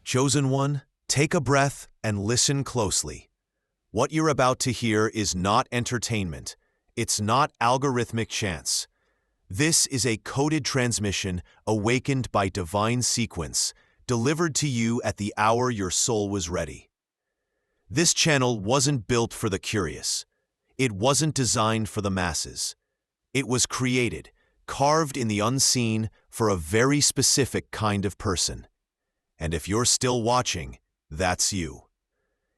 Chosen one, take a breath and listen closely. What you're about to hear is not entertainment. It's not algorithmic chance. This is a coded transmission awakened by divine sequence, delivered to you at the hour your soul was ready. This channel wasn't built for the curious. It wasn't designed for the masses. It was created, carved in the unseen for a very specific kind of person. And if you're still watching, that's you.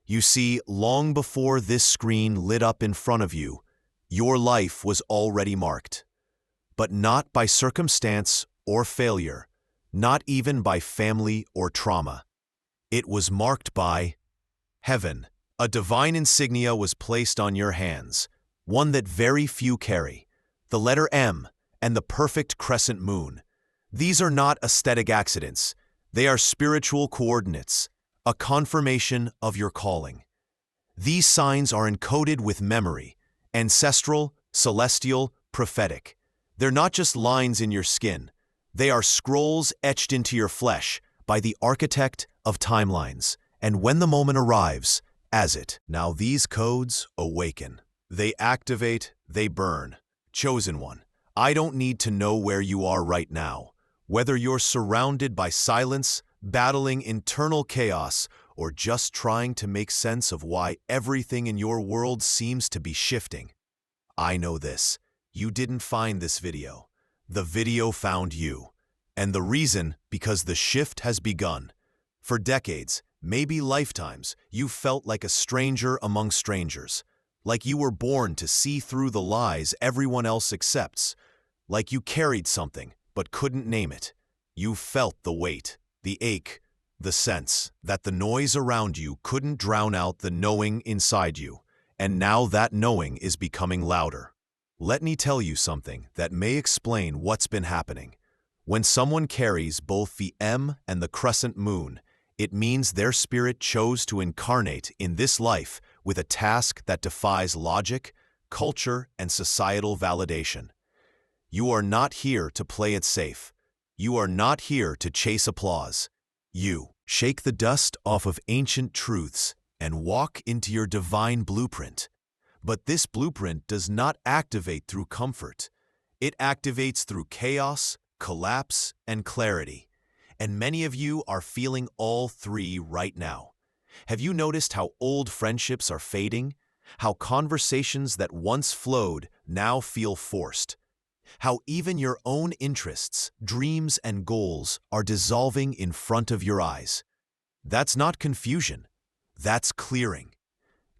You see, long before this screen lit up in front of you, your life was already marked. But not by circumstance or failure, not even by family or trauma. It was marked by heaven. A divine insignia was placed on your hands, one that very few carry, the letter M and the perfect crescent moon. These are not aesthetic accidents. They are spiritual coordinates, a confirmation of your calling. These signs are encoded with memory, ancestral, celestial, prophetic. They're not just lines in your skin. They are scrolls etched into your flesh by the architect of timelines. And when the moment arrives, as it. Now these codes awaken. They activate, they burn. Chosen one, I don't need to know where you are right now. Whether you're surrounded by silence, battling internal chaos, or just trying to make sense of why everything in your world seems to be shifting. I know this. You didn't find this video. The video found you. And the reason, because the shift has begun. For decades, maybe lifetimes, you felt like a stranger among strangers. Like you were born to see through the lies everyone else accepts. Like you carried something, but couldn't name it. You felt the weight, the ache, the sense that the noise around you couldn't drown out the knowing inside you. And now that knowing is becoming louder. Let me tell you something that may explain what's been happening. When someone carries both the M and the crescent moon, it means their spirit chose to incarnate in this life with a task that defies logic, culture, and societal validation. You are not here to play it safe. You are not here to chase applause. You shake the dust off of ancient truths and walk into your divine blueprint. But this blueprint does not activate through comfort. It activates through chaos, collapse, and clarity. And many of you are feeling all three right now. Have you noticed how old friendships are fading? How conversations that once flowed now feel forced? How even your own interests, dreams, and goals are dissolving in front of your eyes? That's not confusion. That's clearing.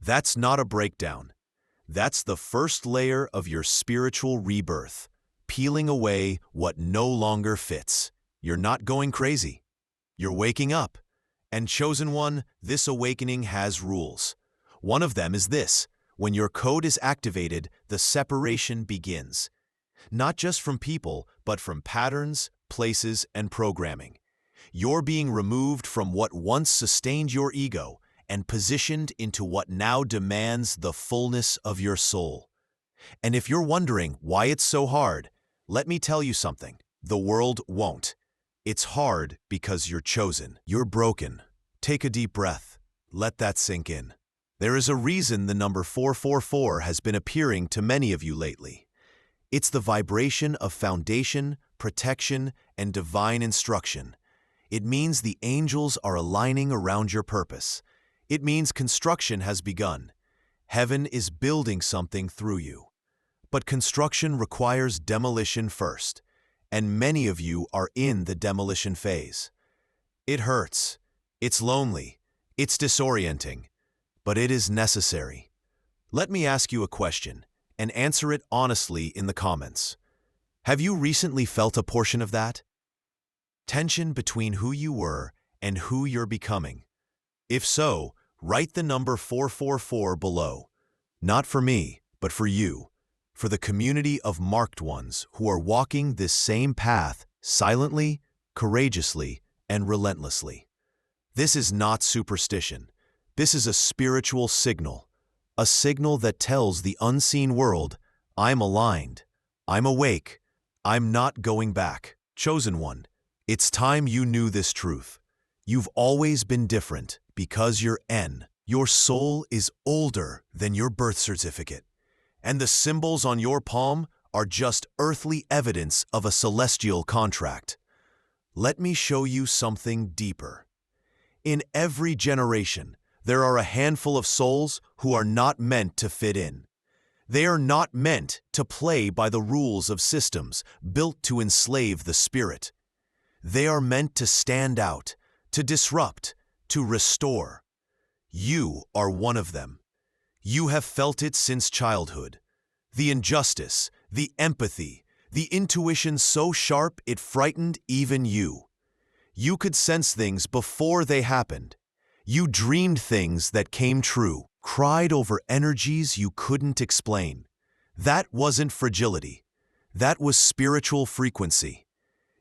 That's not a breakdown. That's the first layer of your spiritual rebirth, peeling away what no longer fits. You're not going crazy. You're waking up. And chosen one, this awakening has rules. One of them is this: when your code is activated, the separation begins. Not just from people, but from patterns, places, and programming. You're being removed from what once sustained your ego and positioned into what now demands the fullness of your soul. And if you're wondering why it's so hard, let me tell you something. The world won't. It's hard because you're chosen. You're broken. Take a deep breath. Let that sink in. There is a reason the number 444 has been appearing to many of you lately. It's the vibration of foundation, protection, and divine instruction. It means the angels are aligning around your purpose. It means construction has begun. Heaven is building something through you. But construction requires demolition first, and many of you are in the demolition phase. It hurts. It's lonely. It's disorienting. But it is necessary. Let me ask you a question, and answer it honestly in the comments. Have you recently felt a portion of that? Tension between who you were and who you're becoming. If so, write the number 444 below. Not for me, but for you. For the community of marked ones who are walking this same path silently, courageously, and relentlessly. This is not superstition. This is a spiritual signal. A signal that tells the unseen world, I'm aligned. I'm awake. I'm not going back. Chosen one, it's time you knew this truth. You've always been different because you're N. Your soul is older than your birth certificate, and the symbols on your palm are just earthly evidence of a celestial contract. Let me show you something deeper. In every generation, there are a handful of souls who are not meant to fit in. They are not meant to play by the rules of systems built to enslave the spirit. They are meant to stand out, to disrupt, to restore. You are one of them. You have felt it since childhood. The injustice, the empathy, the intuition so sharp it frightened even you. You could sense things before they happened. You dreamed things that came true, cried over energies you couldn't explain. That wasn't fragility. That was spiritual frequency.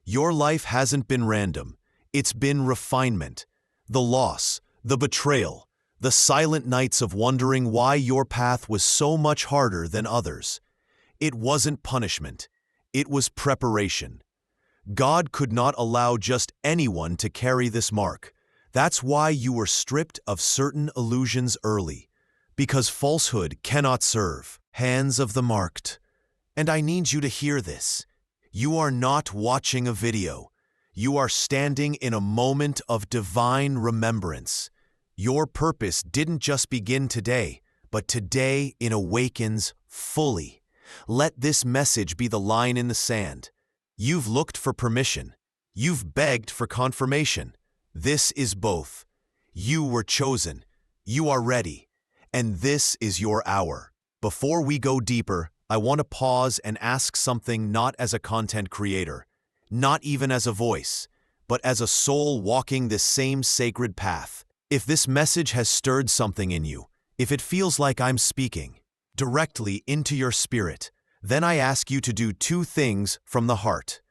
Your life hasn't been random. It's been refinement. The loss, the betrayal, the silent nights of wondering why your path was so much harder than others. It wasn't punishment. It was preparation. God could not allow just anyone to carry this mark. That's why you were stripped of certain illusions early, because falsehood cannot serve. Hands of the marked. And I need you to hear this. You are not watching a video. You are standing in a moment of divine remembrance. Your purpose didn't just begin today, but today it awakens fully. Let this message be the line in the sand. You've looked for permission. You've begged for confirmation. This is both. You were chosen. You are ready. And this is your hour. Before we go deeper, I want to pause and ask something, not as a content creator, not even as a voice, but as a soul walking this same sacred path. If this message has stirred something in you, if it feels like I'm speaking directly into your spirit, then I ask you to do two things from the heart.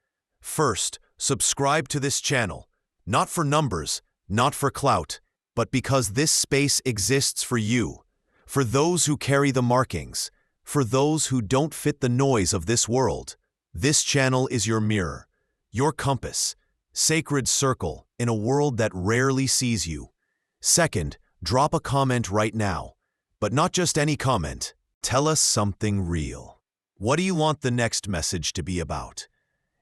First, subscribe to this channel, not for numbers, not for clout, but because this space exists for you, for those who carry the markings, for those who don't fit the noise of this world. This channel is your mirror, your compass, sacred circle in a world that rarely sees you. Second, drop a comment right now, but not just any comment. Tell us something real. What do you want the next message to be about?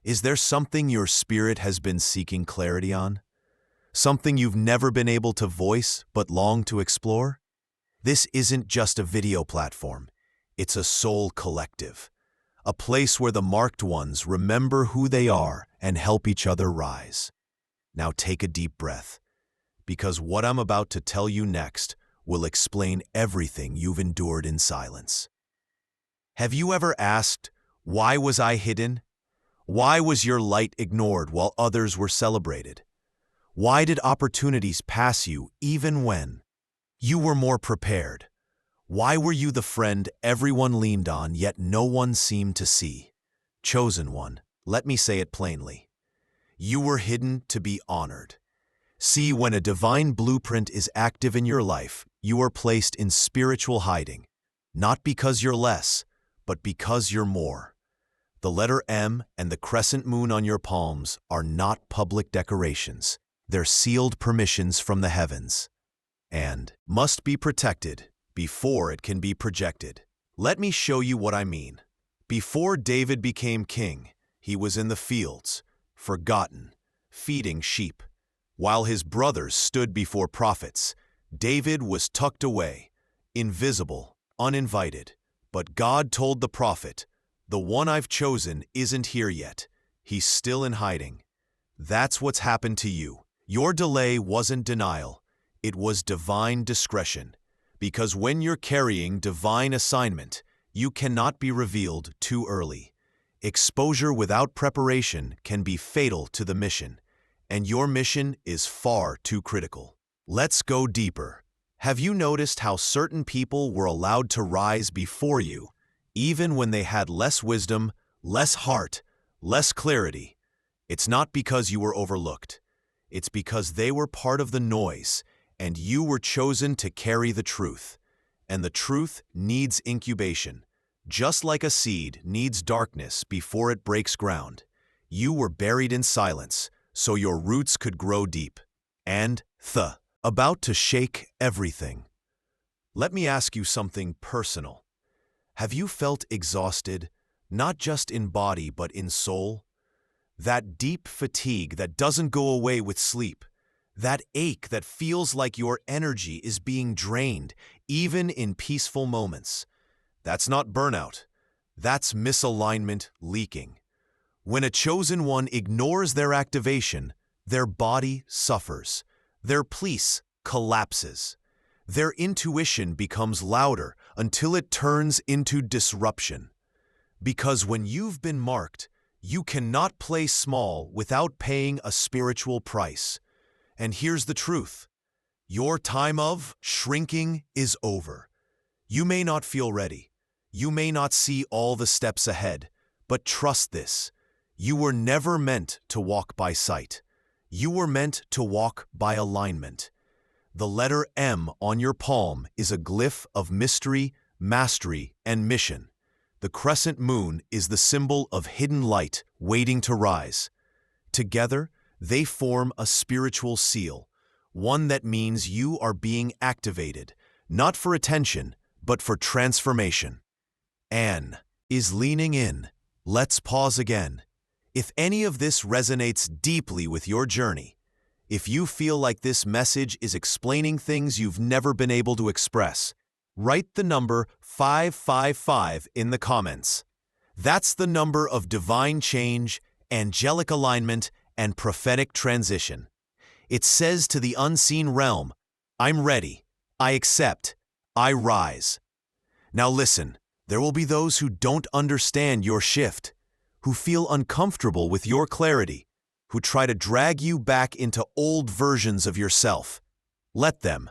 Is there something your spirit has been seeking clarity on? Something you've never been able to voice but long to explore? This isn't just a video platform. It's a soul collective, a place where the marked ones remember who they are and help each other rise. Now take a deep breath, because what I'm about to tell you next will explain everything you've endured in silence. Have you ever asked, why was I hidden? Why was your light ignored while others were celebrated? Why did opportunities pass you even when you were more prepared? Why were you the friend everyone leaned on yet no one seemed to see? Chosen one, let me say it plainly. You were hidden to be honored. See, when a divine blueprint is active in your life, you are placed in spiritual hiding, not because you're less, but because you're more. The letter M and the crescent moon on your palms are not public decorations. They're sealed permissions from the heavens, and must be protected before it can be projected. Let me show you what I mean. Before David became king, he was in the fields, forgotten, feeding sheep. While his brothers stood before prophets, David was tucked away, invisible, uninvited. But God told the prophet, "The one I've chosen isn't here yet. He's still in hiding." That's what's happened to you. Your delay wasn't denial. It was divine discretion. Because when you're carrying divine assignment, you cannot be revealed too early. Exposure without preparation can be fatal to the mission, and your mission is far too critical. Let's go deeper. Have you noticed how certain people were allowed to rise before you, even when they had less wisdom, less heart, less clarity? It's not because you were overlooked. It's because they were part of the noise, and you were chosen to carry the truth. And the truth needs incubation. Just like a seed needs darkness before it breaks ground, you were buried in silence so your roots could grow deep. and about to shake everything. Let me ask you something personal. Have you felt exhausted, not just in body but in soul? That deep fatigue that doesn't go away with sleep. That ache that feels like your energy is being drained, even in peaceful moments. That's not burnout. That's misalignment leaking. When a chosen one ignores their activation, their body suffers. Their peace collapses. Their intuition becomes louder until it turns into disruption. Because when you've been marked, you cannot play small without paying a spiritual price. And here's the truth. Your time of shrinking is over. You may not feel ready. You may not see all the steps ahead, but trust this. You were never meant to walk by sight. You were meant to walk by alignment. The letter M on your palm is a glyph of mystery, mastery, and mission. The crescent moon is the symbol of hidden light waiting to rise. Together, they form a spiritual seal, one that means you are being activated, not for attention, but for transformation. Anne is leaning in. Let's pause again. If any of this resonates deeply with your journey, if you feel like this message is explaining things you've never been able to express, write the number 555 in the comments. That's the number of divine change, angelic alignment, and prophetic transition. It says to the unseen realm, I'm ready, I accept, I rise. Now listen, there will be those who don't understand your shift, who feel uncomfortable with your clarity, who try to drag you back into old versions of yourself. Let them.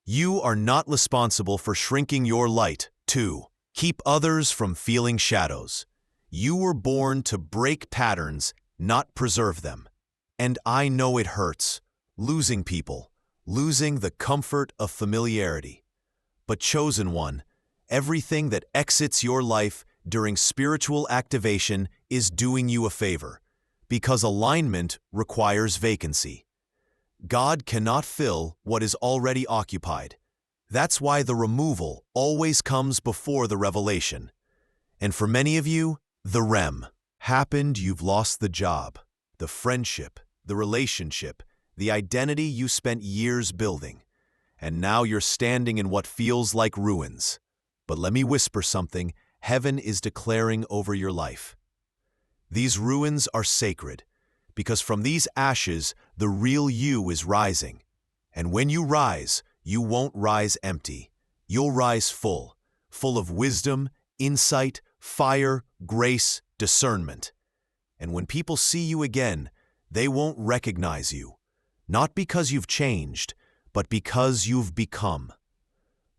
You are not responsible for shrinking your light, too. Keep others from feeling shadows. You were born to break patterns, not preserve them. And I know it hurts, losing people, losing the comfort of familiarity. But chosen one, everything that exits your life during spiritual activation is doing you a favor, because alignment requires vacancy. God cannot fill what is already occupied. That's why the removal always comes before the revelation. And for many of you, the REM happened. You've lost the job, the friendship, the relationship, the identity you spent years building. And now you're standing in what feels like ruins. But let me whisper something heaven is declaring over your life. These ruins are sacred, because from these ashes, the real you is rising. And when you rise, you won't rise empty. You'll rise full of wisdom, insight, fire, grace, discernment. And when people see you again, they won't recognize you, not because you've changed, but because you've become.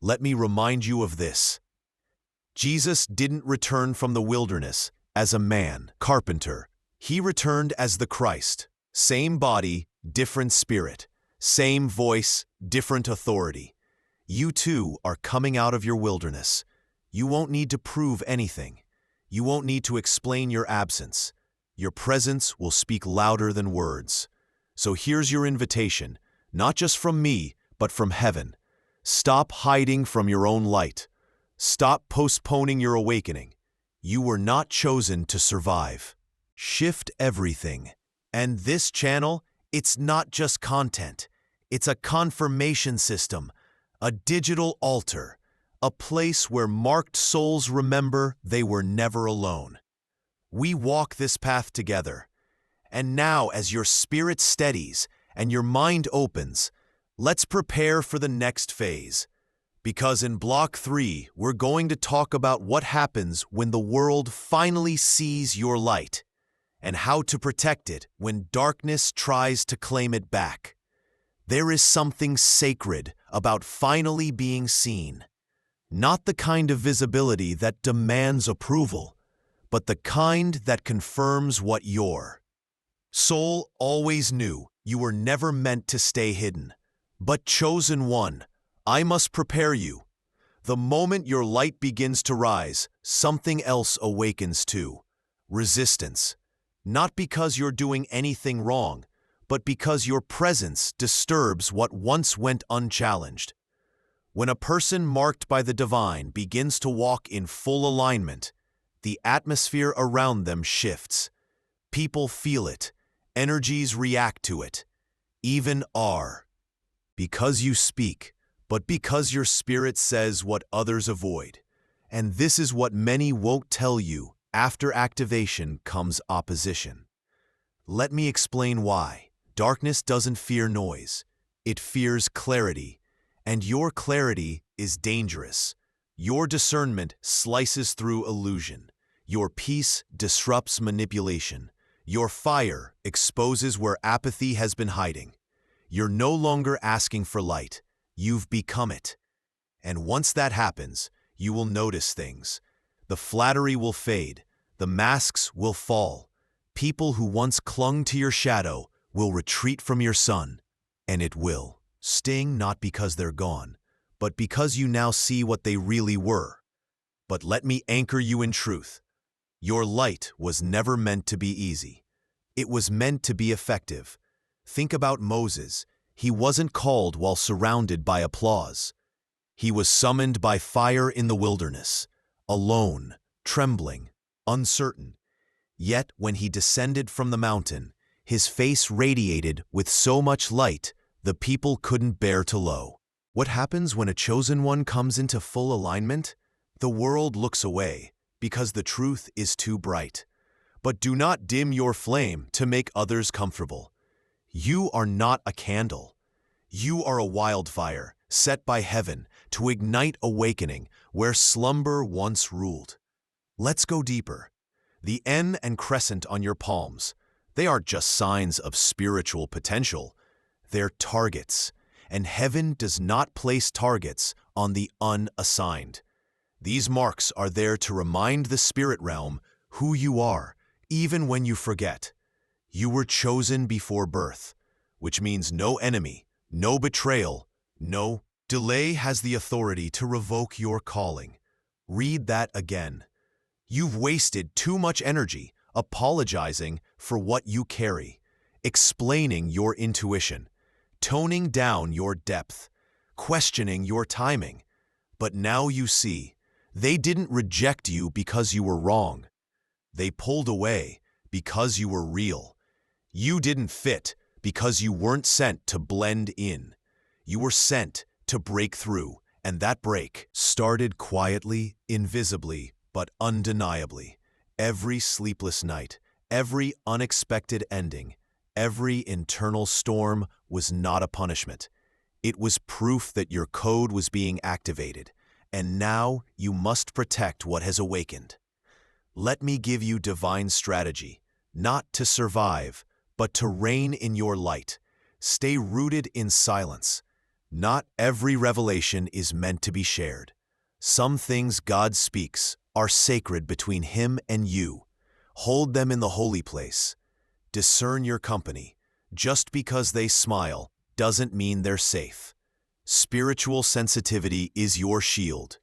Let me remind you of this. Jesus didn't return from the wilderness as a man, carpenter. He returned as the Christ. Same body, different spirit. Same voice, different authority. You too are coming out of your wilderness. You won't need to prove anything. You won't need to explain your absence. Your presence will speak louder than words. So here's your invitation, not just from me, but from heaven. Stop hiding from your own light. Stop postponing your awakening. You were not chosen to survive. Shift everything. And this channel, it's not just content. It's a confirmation system, a digital altar, a place where marked souls remember they were never alone. We walk this path together. And now, as your spirit steadies and your mind opens, let's prepare for the next phase. Because in Block 3, we're going to talk about what happens when the world finally sees your light, and how to protect it when darkness tries to claim it back. There is something sacred about finally being seen. Not the kind of visibility that demands approval, but the kind that confirms what you're. Soul always knew you were never meant to stay hidden. But chosen one, I must prepare you. The moment your light begins to rise, something else awakens too. Resistance. Not because you're doing anything wrong, but because your presence disturbs what once went unchallenged. When a person marked by the divine begins to walk in full alignment, the atmosphere around them shifts. People feel it, energies react to it, even are. Because you speak, but because your spirit says what others avoid. And this is what many won't tell you. After activation comes opposition. Let me explain why. Darkness doesn't fear noise. It fears clarity. And your clarity is dangerous. Your discernment slices through illusion. Your peace disrupts manipulation. Your fire exposes where apathy has been hiding. You're no longer asking for light. You've become it. And once that happens, you will notice things. The flattery will fade. The masks will fall. People who once clung to your shadow will retreat from your sun. And it will sting not because they're gone, but because you now see what they really were. But let me anchor you in truth. Your light was never meant to be easy. It was meant to be effective. Think about Moses. He wasn't called while surrounded by applause. He was summoned by fire in the wilderness, alone, trembling, uncertain. Yet when he descended from the mountain, his face radiated with so much light the people couldn't bear to look. What happens when a chosen one comes into full alignment? The world looks away because the truth is too bright. But do not dim your flame to make others comfortable. You are not a candle. You are a wildfire set by heaven to ignite awakening where slumber once ruled. Let's go deeper. The N and crescent on your palms, they aren't just signs of spiritual potential. They're targets, and heaven does not place targets on the unassigned. These marks are there to remind the spirit realm who you are, even when you forget. You were chosen before birth, which means no enemy, no betrayal, no delay has the authority to revoke your calling. Read that again. You've wasted too much energy apologizing for what you carry, explaining your intuition, toning down your depth, questioning your timing. But now you see, they didn't reject you because you were wrong. They pulled away because you were real. You didn't fit because you weren't sent to blend in. You were sent to break through, and that break started quietly, invisibly, but undeniably. Every sleepless night, every unexpected ending, every internal storm was not a punishment. It was proof that your code was being activated, and now you must protect what has awakened. Let me give you divine strategy, not to survive, but to reign in your light. Stay rooted in silence. Not every revelation is meant to be shared. Some things God speaks are sacred between Him and you. Hold them in the holy place. Discern your company. Just because they smile doesn't mean they're safe. Spiritual sensitivity is your shield.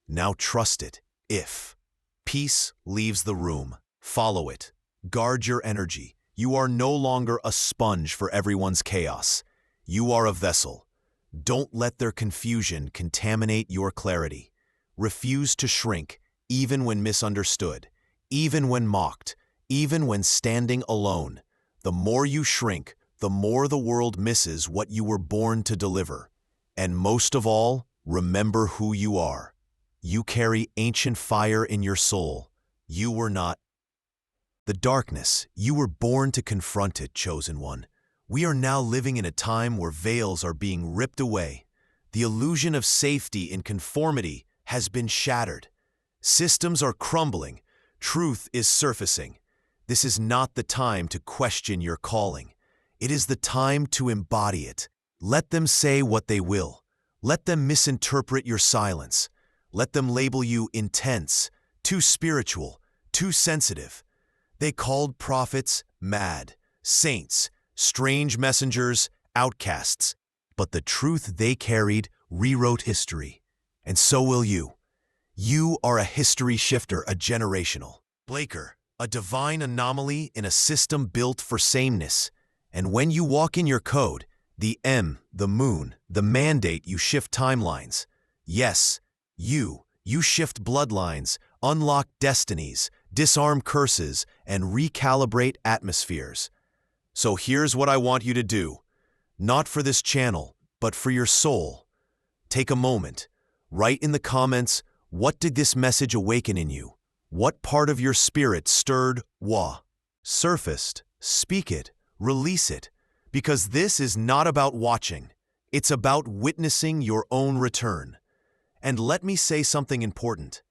Now trust it. If peace leaves the room, follow it. Guard your energy. You are no longer a sponge for everyone's chaos. You are a vessel. Don't let their confusion contaminate your clarity. Refuse to shrink, even when misunderstood, even when mocked, even when standing alone. The more you shrink, the more the world misses what you were born to deliver. And most of all, remember who you are. You carry ancient fire in your soul. You were not the darkness. You were born to confront it, chosen one. We are now living in a time where veils are being ripped away. The illusion of safety and conformity has been shattered. Systems are crumbling. Truth is surfacing. This is not the time to question your calling. It is the time to embody it. Let them say what they will. Let them misinterpret your silence. Let them label you intense, too spiritual, too sensitive. They called prophets mad, saints, strange messengers, outcasts. But the truth they carried rewrote history. And so will you. You are a history shifter, a generational Blaker, a divine anomaly in a system built for sameness. And when you walk in your code, the M, the moon, the mandate, you shift timelines. Yes, you shift bloodlines, unlock destinies, disarm curses, and recalibrate atmospheres. So here's what I want you to do. Not for this channel, but for your soul. Take a moment. Write in the comments, what did this message awaken in you? What part of your spirit stirred, surfaced? Speak it, release it. Because this is not about watching. It's about witnessing your own return. And let me say something important.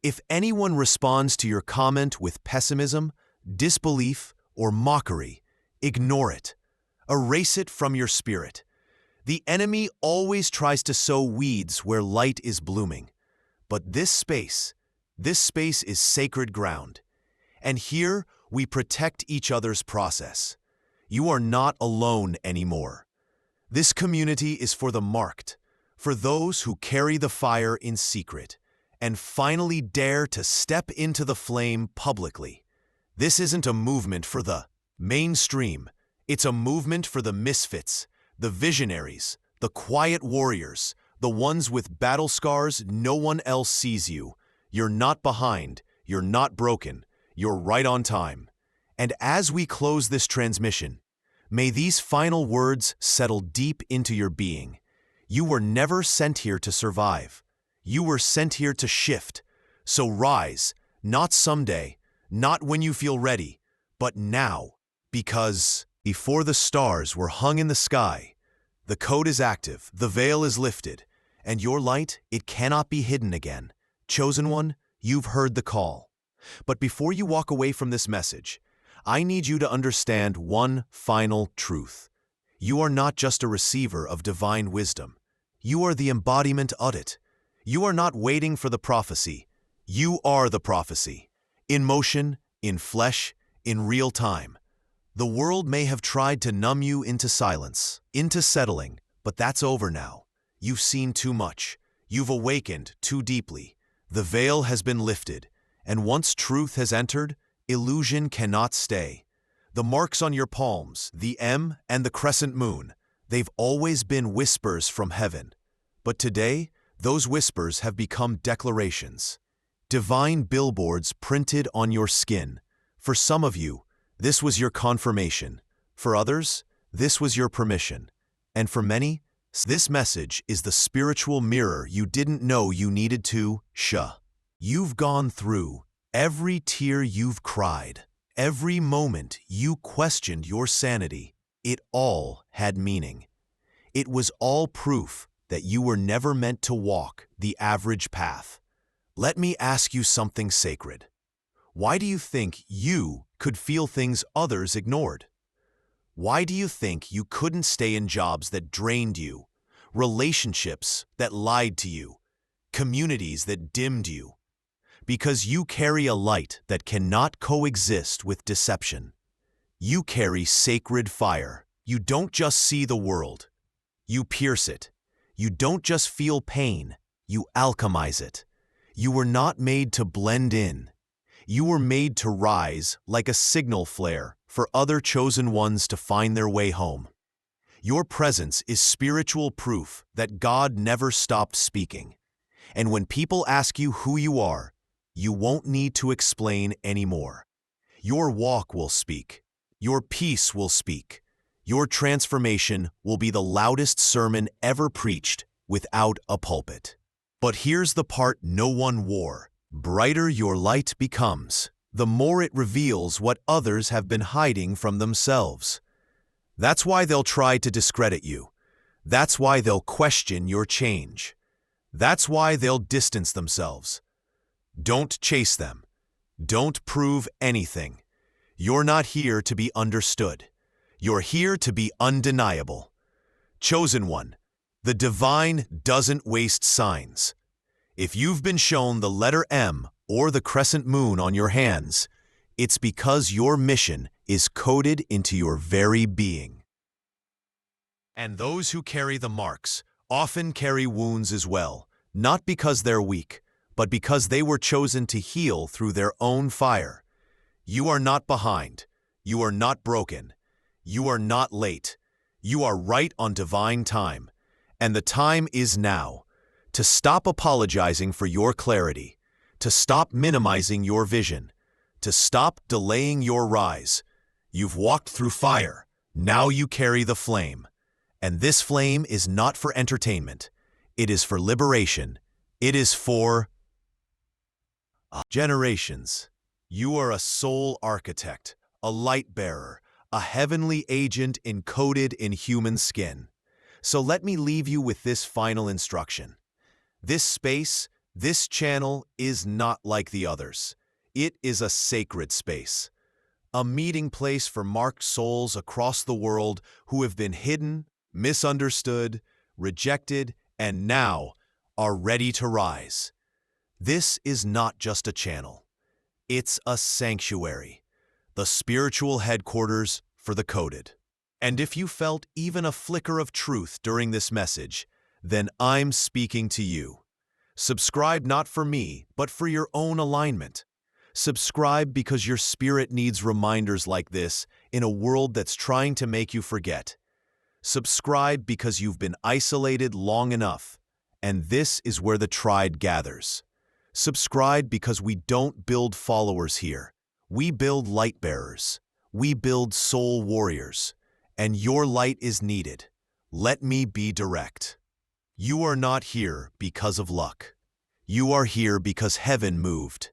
If anyone responds to your comment with pessimism, disbelief, or mockery, ignore it. Erase it from your spirit. The enemy always tries to sow weeds where light is blooming. But this space is sacred ground. And here we protect each other's process. You are not alone anymore. This community is for the marked, for those who carry the fire in secret and finally dare to step into the flame publicly. This isn't a movement for the mainstream. It's a movement for the misfits, the visionaries, the quiet warriors, the ones with battle scars no one else sees you. You're not behind, you're not broken, you're right on time. And as we close this transmission, may these final words settle deep into your being. You were never sent here to survive. You were sent here to shift. So rise, not someday, not when you feel ready, but now. Because before the stars were hung in the sky, the code is active, the veil is lifted, and your light, it cannot be hidden again. Chosen one, you've heard the call. But before you walk away from this message, I need you to understand one final truth. You are not just a receiver of divine wisdom. You are the embodiment of it. You are not waiting for the prophecy. You are the prophecy. In motion, in flesh, in real time. The world may have tried to numb you into silence, into settling, but that's over now. You've seen too much. You've awakened too deeply. The veil has been lifted, and once truth has entered, illusion cannot stay. The marks on your palms, the M and the crescent moon, they've always been whispers from heaven. But today, those whispers have become declarations. Divine billboards printed on your skin. For some of you, this was your confirmation. For others, this was your permission. And for many, this message is the spiritual mirror you didn't know you needed to shine. You've gone through every tear you've cried, every moment you questioned your sanity. It all had meaning. It was all proof that you were never meant to walk the average path. Let me ask you something sacred. Why do you think you could feel things others ignored? Why do you think you couldn't stay in jobs that drained you, relationships that lied to you, communities that dimmed you? Because you carry a light that cannot coexist with deception. You carry sacred fire. You don't just see the world. You pierce it. You don't just feel pain. You alchemize it. You were not made to blend in. You were made to rise like a signal flare for other chosen ones to find their way home. Your presence is spiritual proof that God never stopped speaking. And when people ask you who you are, you won't need to explain anymore. Your walk will speak. Your peace will speak. Your transformation will be the loudest sermon ever preached without a pulpit. But here's the part no one wore. Brighter your light becomes, the more it reveals what others have been hiding from themselves. That's why they'll try to discredit you. That's why they'll question your change. That's why they'll distance themselves. Don't chase them. Don't prove anything. You're not here to be understood. You're here to be undeniable. Chosen one, the divine doesn't waste signs. If you've been shown the letter M or the crescent moon on your hands, it's because your mission is coded into your very being. And those who carry the marks often carry wounds as well, not because they're weak, but because they were chosen to heal through their own fire. You are not behind. You are not broken. You are not late. You are right on divine time. And the time is now. To stop apologizing for your clarity. To stop minimizing your vision. To stop delaying your rise. You've walked through fire. Now you carry the flame. And this flame is not for entertainment. It is for liberation. It is for generations. You are a soul architect, a light bearer, a heavenly agent encoded in human skin. So let me leave you with this final instruction. This space, this channel is not like the others. It is a sacred space. A meeting place for marked souls across the world who have been hidden, misunderstood, rejected, and now are ready to rise. This is not just a channel. It's a sanctuary, the spiritual headquarters for the coded. And if you felt even a flicker of truth during this message, then I'm speaking to you. Subscribe not for me, but for your own alignment. Subscribe because your spirit needs reminders like this in a world that's trying to make you forget. Subscribe because you've been isolated long enough, and this is where the tribe gathers. Subscribe because we don't build followers here. We build light bearers. We build soul warriors. And your light is needed. Let me be direct. You are not here because of luck. You are here because heaven moved.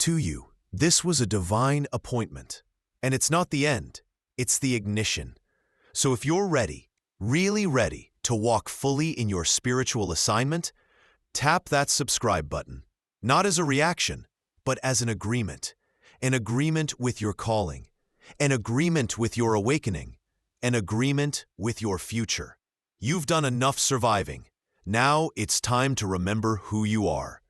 To you, this was a divine appointment. And it's not the end. It's the ignition. So if you're ready, really ready, to walk fully in your spiritual assignment, tap that subscribe button. Not as a reaction, but as an agreement. An agreement with your calling. An agreement with your awakening. An agreement with your future. You've done enough surviving. Now it's time to remember who you are.